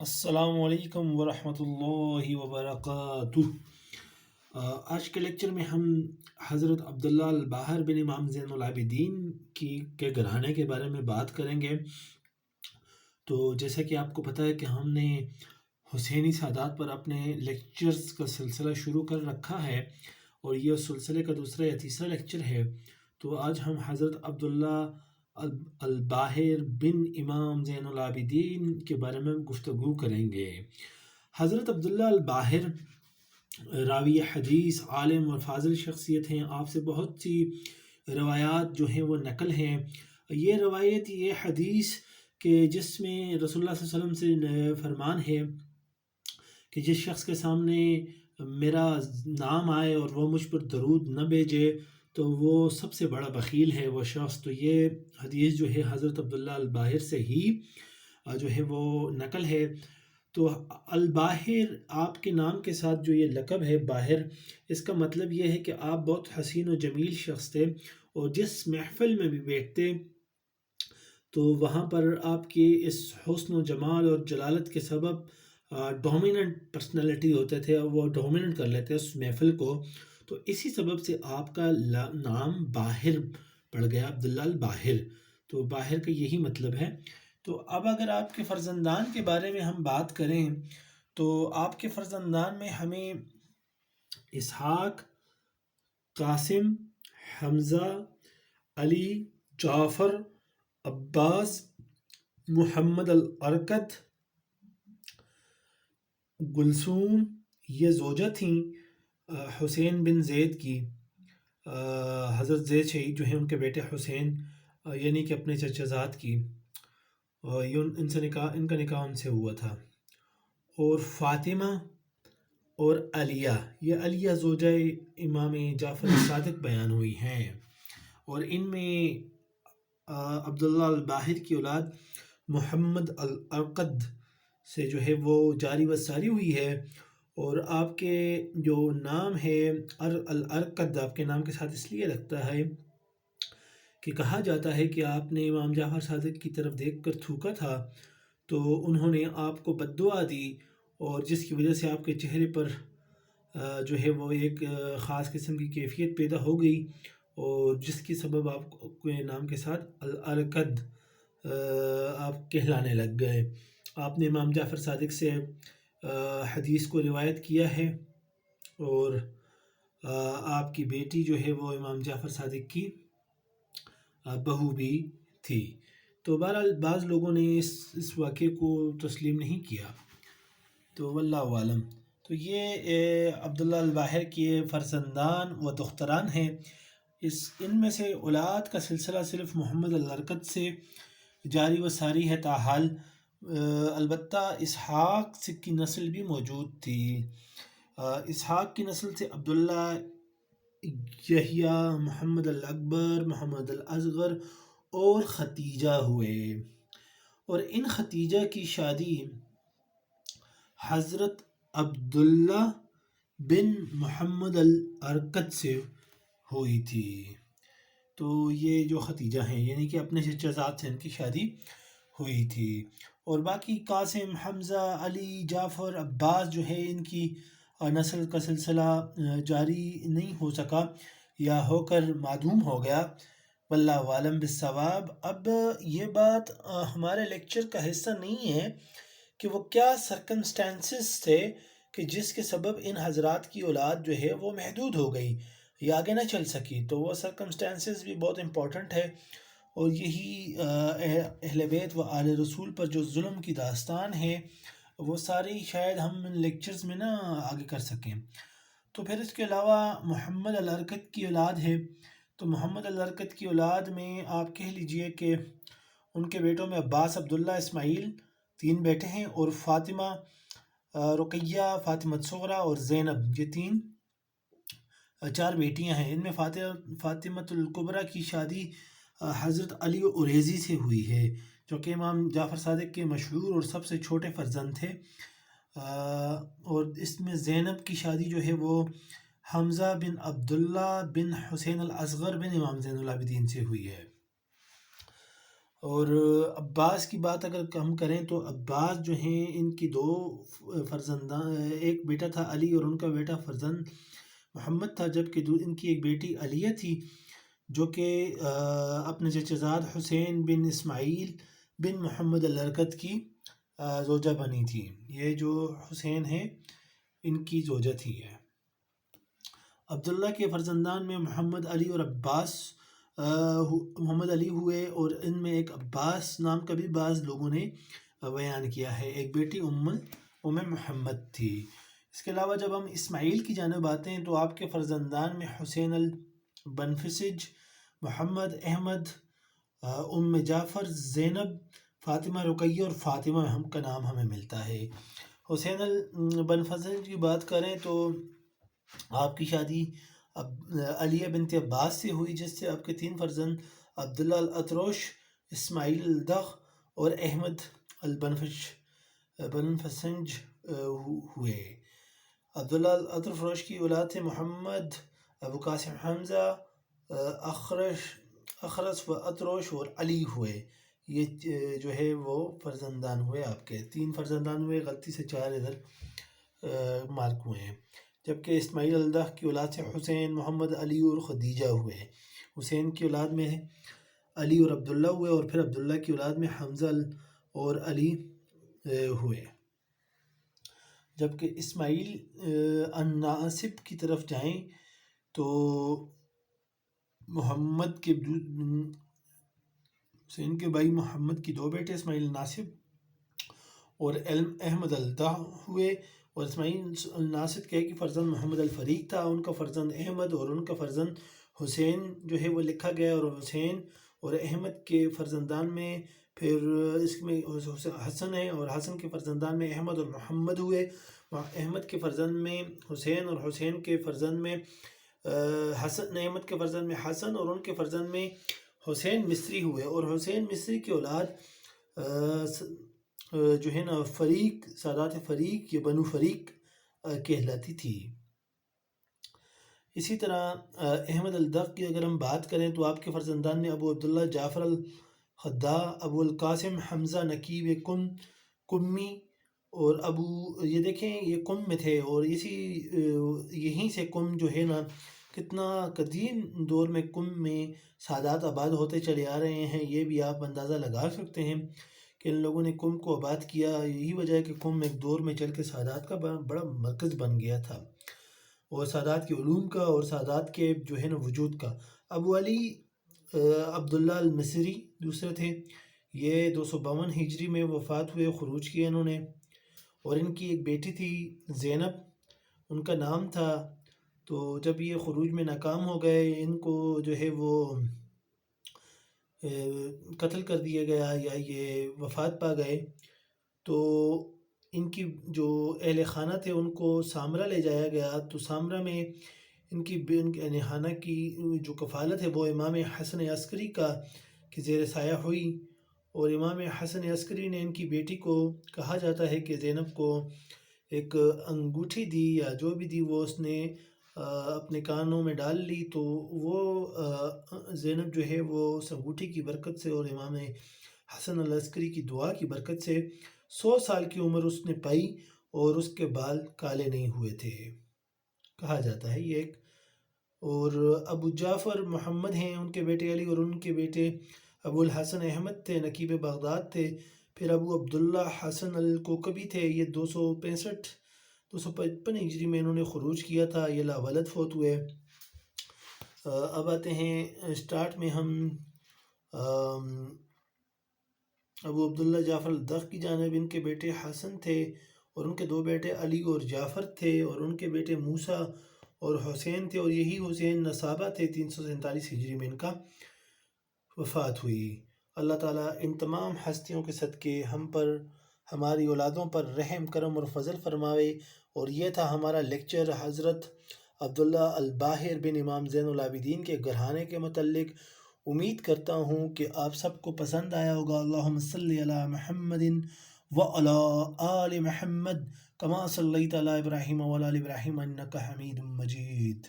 السلام علیکم ورحمۃ اللہ وبرکاتہ۔ آج کے لیکچر میں ہم حضرت عبداللہ الباہر بن امام زین العابدین کے گھرانے کے بارے میں بات کریں گے۔ تو جیسا کہ آپ کو پتہ ہے کہ ہم نے حسینی سادات پر اپنے لیکچرز کا سلسلہ شروع کر رکھا ہے اور یہ اس سلسلے کا دوسرا یا تیسرا لیکچر ہے۔ تو آج ہم حضرت عبداللہ الباہر بن امام زین العابدین کے بارے میں گفتگو کریں گے۔ حضرت عبداللہ الباہر راوی حدیث، عالم اور فاضل شخصیت ہیں۔ آپ سے بہت سی روایات جو ہیں وہ نقل ہیں۔ یہ روایت، یہ حدیث کہ جس میں رسول اللہ صلی اللہ علیہ وسلم سے فرمان ہے کہ جس شخص کے سامنے میرا نام آئے اور وہ مجھ پر درود نہ بھیجے تو وہ سب سے بڑا بخیل ہے وہ شخص۔ تو یہ حدیث جو ہے حضرت عبداللہ الباہر سے ہی جو ہے وہ نقل ہے۔ تو الباہر آپ کے نام کے ساتھ جو یہ لقب ہے باہر، اس کا مطلب یہ ہے کہ آپ بہت حسین و جمیل شخص تھے اور جس محفل میں بھی بیٹھتے تو وہاں پر آپ کی اس حسن و جمال اور جلالت کے سبب ڈومیننٹ پرسنالٹی ہوتے تھے، وہ ڈومیننٹ کر لیتے اس محفل کو۔ تو اسی سبب سے آپ کا نام باہر پڑ گیا، عبداللہ الباہر۔ تو باہر کا یہی مطلب ہے۔ تو اب اگر آپ کے فرزندان کے بارے میں ہم بات کریں تو آپ کے فرزندان میں ہمیں اسحاق، قاسم، حمزہ، علی، جعفر، عباس، محمد الارکد، گلثوم، یہ زوجہ تھیں حسین بن زید کی۔ حضرت زید شہید جو ہیں ان کے بیٹے حسین یعنی کہ اپنے چچا زاد کی، ان کا نکاح ان سے ہوا تھا۔ اور فاطمہ اور علیہ، یہ علیہ زوجہ امام جعفر صادق بیان ہوئی ہیں۔ اور ان میں عبداللہ الباہر کی اولاد محمد الارکد سے جو ہے وہ جاری و ساری ہوئی ہے۔ اور آپ کے جو نام ہے الارکد آپ کے نام کے ساتھ اس لیے لگتا ہے کہ کہا جاتا ہے کہ آپ نے امام جعفر صادق کی طرف دیکھ کر تھوکا تھا تو انہوں نے آپ کو بد دعا دی، اور جس کی وجہ سے آپ کے چہرے پر جو ہے وہ ایک خاص قسم کی کیفیت پیدا ہو گئی، اور جس کی سبب آپ کے نام کے ساتھ الارکد آپ کہلانے لگ گئے۔ آپ نے امام جعفر صادق سے حدیث کو روایت کیا ہے، اور آپ کی بیٹی جو ہے وہ امام جعفر صادق کی بہو بھی تھی۔ تو بہرحال بعض لوگوں نے اس واقعے کو تسلیم نہیں کیا، تو واللہ عالم۔ تو یہ عبداللہ الباہر کے فرزندان و دختران ہیں۔ ان میں سے اولاد کا سلسلہ صرف محمد الارکد سے جاری و ساری ہے تاحال، البتہ اسحاق کی نسل بھی موجود تھی۔ اسحاق کی نسل سے عبداللہ، یحییٰ، محمد الاکبر، محمد الاصغر اور ختیجہ ہوئے، اور ان ختیجہ کی شادی حضرت عبداللہ بن محمد الارکد سے ہوئی تھی۔ تو یہ جو ختیجہ ہیں یعنی کہ اپنے چچا زاد سے ان کی شادی ہوئی تھی۔ اور باقی قاسم، حمزہ، علی، جعفر، عباس جو ہے ان کی نسل کا سلسلہ جاری نہیں ہو سکا یا ہو کر معدوم ہو گیا، واللہ عالم بالصواب۔ اب یہ بات ہمارے لیکچر کا حصہ نہیں ہے کہ وہ کیا سرکمسٹانسز تھے کہ جس کے سبب ان حضرات کی اولاد جو ہے وہ محدود ہو گئی یا آگے نہ چل سکی۔ تو وہ سرکمسٹانسز بھی بہت امپورٹنٹ ہے، اور یہی اہل بیت و آل رسول پر جو ظلم کی داستان ہے وہ ساری شاید ہم لیکچرز میں نہ آگے کر سکیں۔ تو پھر اس کے علاوہ محمد الارکد کی اولاد ہے۔ تو محمد الارکد کی اولاد میں آپ کہہ لیجئے کہ ان کے بیٹوں میں عباس، عبداللہ، اسماعیل 3 بیٹے ہیں، اور فاطمہ، رقیہ، فاطمہ صغریٰ اور زینب، یہ 4 بیٹیاں ہیں۔ ان میں فاطمہ الکبریٰ کی شادی حضرت علی اوریزی سے ہوئی ہے، جو کہ امام جعفر صادق کے مشہور اور سب سے چھوٹے فرزند تھے۔ اور اس میں زینب کی شادی جو ہے وہ حمزہ بن عبداللہ بن حسین الاصغر بن امام زین العابدین سے ہوئی ہے۔ اور عباس کی بات اگر ہم کریں تو عباس جو ہیں ان کی دو فرزندان، ایک بیٹا تھا علی اور ان کا بیٹا فرزند محمد تھا، جبکہ ان کی ایک بیٹی علیہ تھی جو کہ اپنے چچا زاد حسین بن اسماعیل بن محمد الارکت کی زوجہ بنی تھی۔ یہ جو حسین ہیں ان کی زوجہ تھی ہے۔ عبداللہ کے فرزندان میں محمد علی اور عباس محمد علی ہوئے، اور ان میں ایک عباس نام کا بھی بعض لوگوں نے بیان کیا ہے۔ ایک بیٹی ام محمد تھی۔ اس کے علاوہ جب ہم اسماعیل کی جانب آتے ہیں تو آپ کے فرزندان میں حسین البنفسج، محمد احمد، ام جعفر، زینب، فاطمہ رقیہ اور فاطمہ ہم کا نام ہمیں ملتا ہے۔ حسین البنفسج کی بات کریں تو آپ کی شادی علیہ بنت عباس سے ہوئی، جس سے آپ کے 3 فرزند عبداللہ الاطرش، اسماعیل الدغ اور احمد البنفسج ہوئے۔ عبداللہ الاطرش کی اولاد تھے محمد، ابو قاسم حمزہ، اخرس و اطرش اور علی ہوئے۔ یہ جو ہے وہ فرزندان ہوئے، آپ کے 3 فرزندان ہوئے، غلطی سے 4 ادھر مارک ہوئے ہیں۔ جبکہ اسماعیل الدغ کی اولاد سے حسین، محمد علی اور خدیجہ ہوئے۔ حسین کی اولاد میں علی اور عبداللہ ہوئے، اور پھر عبداللہ کی اولاد میں حمزہ اور علی ہوئے۔ جبکہ اسماعیل الناصب کی طرف جائیں تو محمد کے حسین کے بھائی محمد کی 2 بیٹے اسماعیل الناصب اور احمد الدغ ہوئے، اور اسماعیل الناصب کے ایک فرزند محمد الفریق تھا، ان کا فرزند احمد اور ان کا فرزند حسین جو ہے وہ لکھا گیا، اور حسین اور احمد کے فرزندان میں پھر اس میں حسن ہے، اور حسن کے فرزندان میں احمد اور محمد ہوئے۔ احمد کے فرزند میں حسین، اور حسین کے فرزند میں حسن، احمد کے فرزند میں حسن، اور ان کے فرزند میں حسین مصری ہوئے۔ اور حسین مصری کی اولاد جو ہے نا فریق، سادات فریق یا بنو فریق کہلاتی تھی۔ اسی طرح احمد الدغ کی اگر ہم بات کریں تو آپ کے فرزندان میں ابو عبداللہ جعفر الخدا، ابو القاسم حمزہ نقیب کمی، اور یہ دیکھیں یہ کم میں تھے، اور یہیں سے کم جو ہے نا کتنا قدیم دور میں کم میں سادات آباد ہوتے چلے آ رہے ہیں، یہ بھی آپ اندازہ لگا سکتے ہیں کہ ان لوگوں نے کم کو آباد کیا۔ یہی وجہ ہے کہ کم ایک دور میں چل کے سادات کا بڑا مرکز بن گیا تھا، اور سادات کے علوم کا اور سادات کے جو ہے نا وجود کا۔ ابو علی عبداللہ المصری دوسرے تھے، یہ 252 ہجری میں وفات ہوئے، خروج کیا انہوں نے، اور ان کی ایک بیٹی تھی زینب، ان کا نام تھا۔ تو جب یہ خروج میں ناکام ہو گئے، ان کو جو ہے وہ قتل کر دیا گیا یا یہ وفات پا گئے، تو ان کی جو اہل خانہ تھے ان کو سامرہ لے جایا گیا۔ تو سامرہ میں ان کی اہل خانہ کی جو کفالت ہے وہ امام حسن عسکری کی زیر سایہ ہوئی، اور امام حسن عسکری نے ان کی بیٹی کو، کہا جاتا ہے کہ زینب کو ایک انگوٹھی دی یا جو بھی دی، وہ اس نے اپنے کانوں میں ڈال لی، تو وہ زینب جو ہے وہ اس انگوٹھی کی برکت سے اور امام حسن العسکری کی دعا کی برکت سے 100 سال کی عمر اس نے پائی، اور اس کے بال کالے نہیں ہوئے تھے، کہا جاتا ہے یہ ایک۔ اور ابو جعفر محمد ہیں، ان کے بیٹے علی، اور ان کے بیٹے ابو الحسن احمد تھے، نقیب بغداد تھے۔ پھر ابو عبداللہ حسن الکوکبی تھے، یہ 255 ہجری میں انہوں نے خروج کیا تھا، یہ لاولد فوت ہوئے۔ اب آتے ہیں سٹارٹ میں ہم ابو عبداللہ جعفر الدغ کی جانب۔ ان کے بیٹے حسن تھے، اور ان کے 2 بیٹے علی اور جعفر تھے، اور ان کے بیٹے موسیٰ اور حسین تھے، اور یہی حسین نصابہ تھے۔ 347 ہجری میں ان کا وفات ہوئی۔ اللہ تعالیٰ ان تمام ہستیوں کے صدقے ہم پر، ہماری اولادوں پر رحم کرم اور فضل فرماوے۔ اور یہ تھا ہمارا لیکچر حضرت عبداللہ الباہر بن امام زین العابدین کے گھرانے کے متعلق۔ امید کرتا ہوں کہ آپ سب کو پسند آیا ہوگا۔ اللہم صلی علی محمد وعلی آل محمد کما صلیت علی ابراہیم وعلی آل ابراہیم انک حمید مجید۔